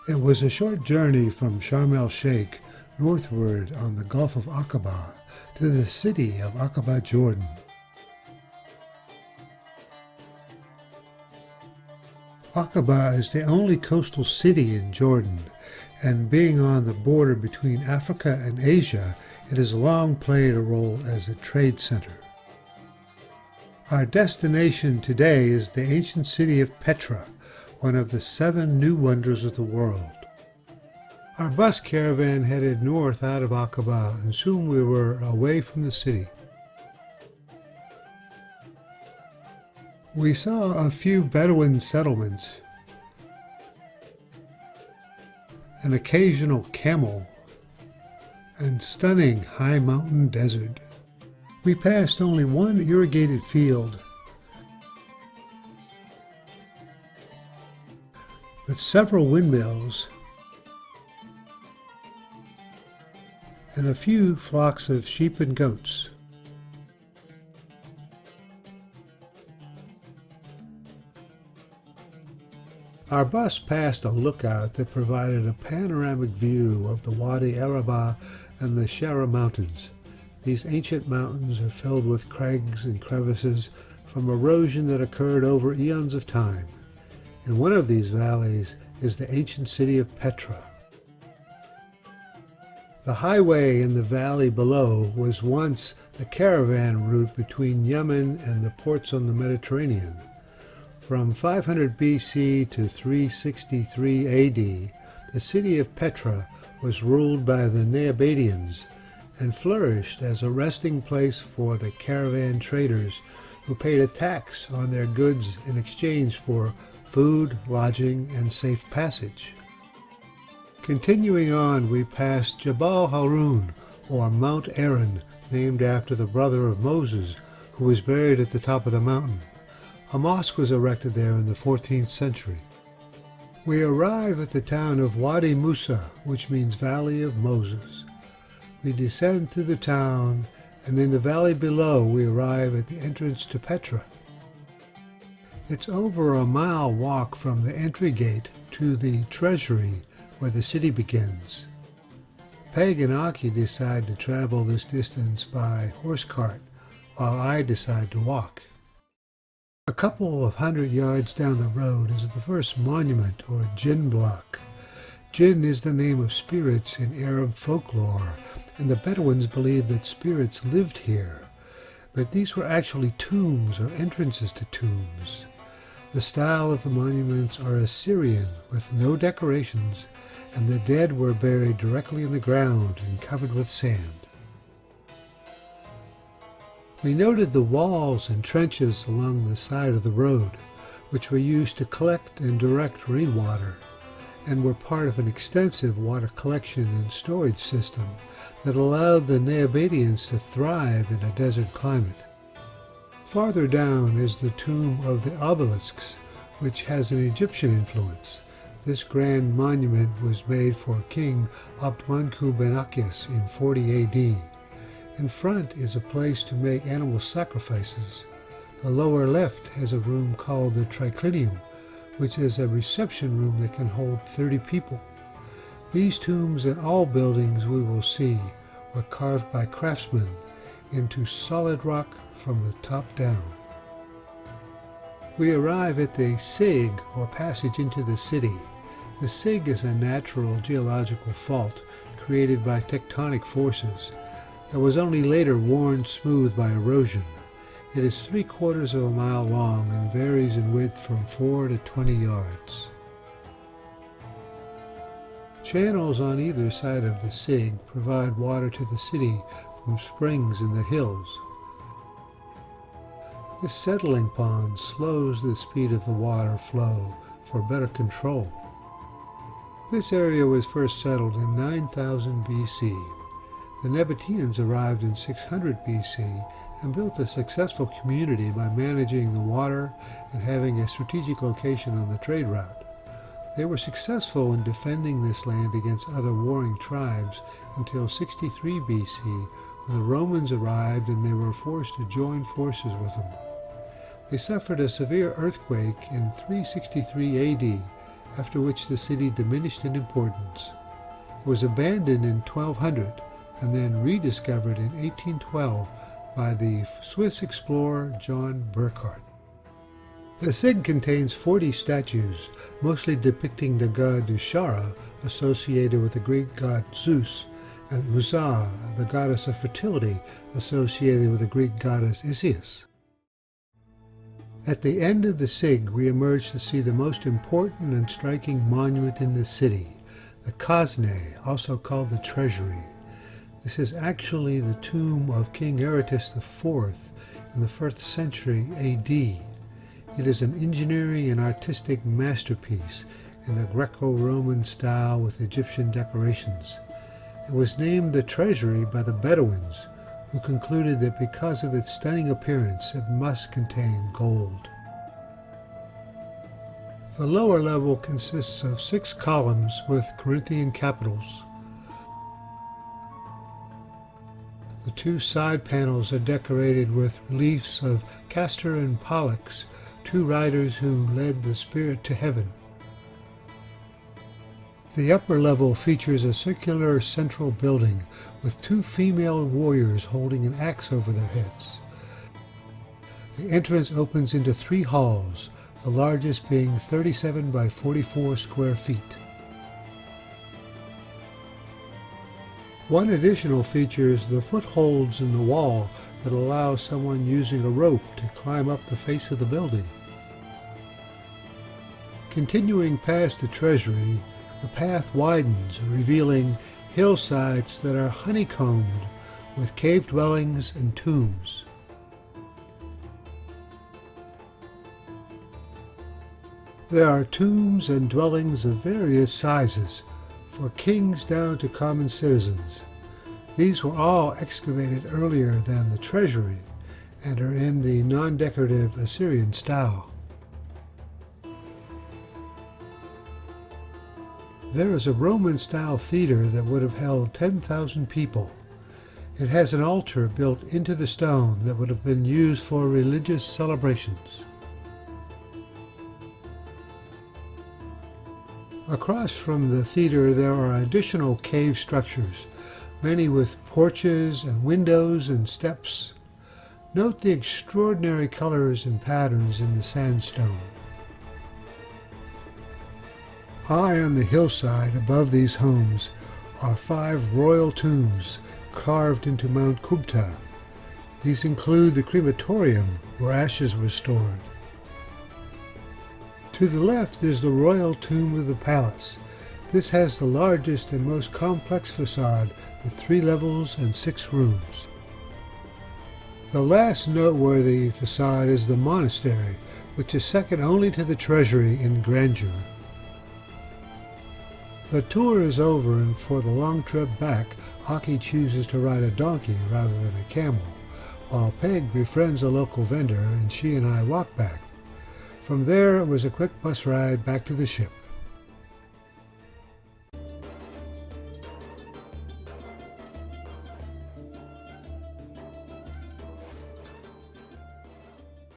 It was a short journey from Sharm el-Sheikh northward on the Gulf of Aqaba to the city of Petra, Jordan. Aqaba is the only coastal city in Jordan, and being on the border between Africa and Asia, it has long played a role as a trade center. Our destination today is the ancient city of Petra, one of the 7 new wonders of the world. Our bus caravan headed north out of Aqaba, and soon we were away from the city. We saw a few Bedouin settlements, an occasional camel, and stunning high mountain desert. We passed only one irrigated field, with several windmills and a few flocks of sheep and goats. Our bus passed a lookout that provided a panoramic view of the Wadi Araba and the Shara Mountains. These ancient mountains are filled with crags and crevices from erosion that occurred over eons of time. In one of these valleys is the ancient city of Petra. The highway in the valley below was once the caravan route between Yemen and the ports on the Mediterranean. From 500 BC to 363 AD, the city of Petra was ruled by the Nabateans and flourished as a resting place for the caravan traders who paid a tax on their goods in exchange for food, lodging, and safe passage. Continuing on, we passed Jabal Harun, or Mount Aaron, named after the brother of Moses, who was buried at the top of the mountain. A mosque was erected there in the 14th century. We arrive at the town of Wadi Musa, which means Valley of Moses. We descend through the town, and in the valley below we arrive at the entrance to Petra. It's over a mile walk from the entry gate to the Treasury, where the city begins. Peg and Aki decide to travel this distance by horse cart, while I decide to walk. A couple of 100 yards down the road is the first monument, or Jinn block. Jinn is the name of spirits in Arab folklore, and the Bedouins believed that spirits lived here. But these were actually tombs or entrances to tombs. The style of the monuments are Assyrian, with no decorations, and the dead were buried directly in the ground and covered with sand. We noted the walls and trenches along the side of the road, which were used to collect and direct rainwater, and were part of an extensive water collection and storage system that allowed the Nabateans to thrive in a desert climate. Farther down is the tomb of the Obelisks, which has an Egyptian influence. This grand monument was made for King Abd-Manku ben Akyas in 40 AD. In front is a place to make animal sacrifices. The lower left has a room called the triclinium, which is a reception room that can hold 30 people. These tombs and all buildings we will see were carved by craftsmen into solid rock from the top down. We arrive at the Sig, or passage into the city. The Sig is a natural geological fault created by tectonic forces that was only later worn smooth by erosion. It is 3/4 of a mile long and varies in width from 4 to 20 yards. Channels on either side of the Sig provide water to the city from springs in the hills. This settling pond slows the speed of the water flow for better control. This area was first settled in 9000 BC. The Nabateans arrived in 600 BC and built a successful community by managing the water and having a strategic location on the trade route. They were successful in defending this land against other warring tribes until 63 BC, when the Romans arrived and they were forced to join forces with them. They suffered a severe earthquake in 363 AD after which the city diminished in importance. It was abandoned in 1200 and then rediscovered in 1812 by the Swiss explorer John Burckhardt. The Sig contains 40 statues, mostly depicting the god Ushara, associated with the Greek god Zeus, and Uza, the goddess of fertility, associated with the Greek goddess Isis. At the end of the Sig, we emerge to see the most important and striking monument in the city, the Kazne, also called the Treasury. This is actually the tomb of King Aratus IV in the 1st century AD. It is an engineering and artistic masterpiece in the Greco-Roman style with Egyptian decorations. It was named the Treasury by the Bedouins, who concluded that because of its stunning appearance it must contain gold. The lower level consists of 6 columns with Corinthian capitals. The 2 side panels are decorated with reliefs of Castor and Pollux, 2 riders who led the spirit to heaven. The upper level features a circular central building with 2 female warriors holding an axe over their heads. The entrance opens into 3 halls, the largest being 37 by 44 square feet. One additional feature is the footholds in the wall that allow someone using a rope to climb up the face of the building. Continuing past the Treasury, the path widens, revealing hillsides that are honeycombed with cave dwellings and tombs. There are tombs and dwellings of various sizes, for kings down to common citizens. These were all excavated earlier than the Treasury and are in the non-decorative Assyrian style. There is a Roman-style theater that would have held 10,000 people. It has an altar built into the stone that would have been used for religious celebrations. Across from the theater there are additional cave structures, many with porches and windows and steps. Note the extraordinary colors and patterns in the sandstone. High on the hillside above these homes are 5 royal tombs carved into Mount Kubta. These include the crematorium where ashes were stored. To the left is the royal tomb of the palace. This has the largest and most complex facade with 3 levels and 6 rooms. The last noteworthy facade is the Monastery, which is second only to the Treasury in grandeur. The tour is over, and for the long trip back, Aki chooses to ride a donkey rather than a camel, while Peg befriends a local vendor and she and I walk back. From there, it was a quick bus ride back to the ship.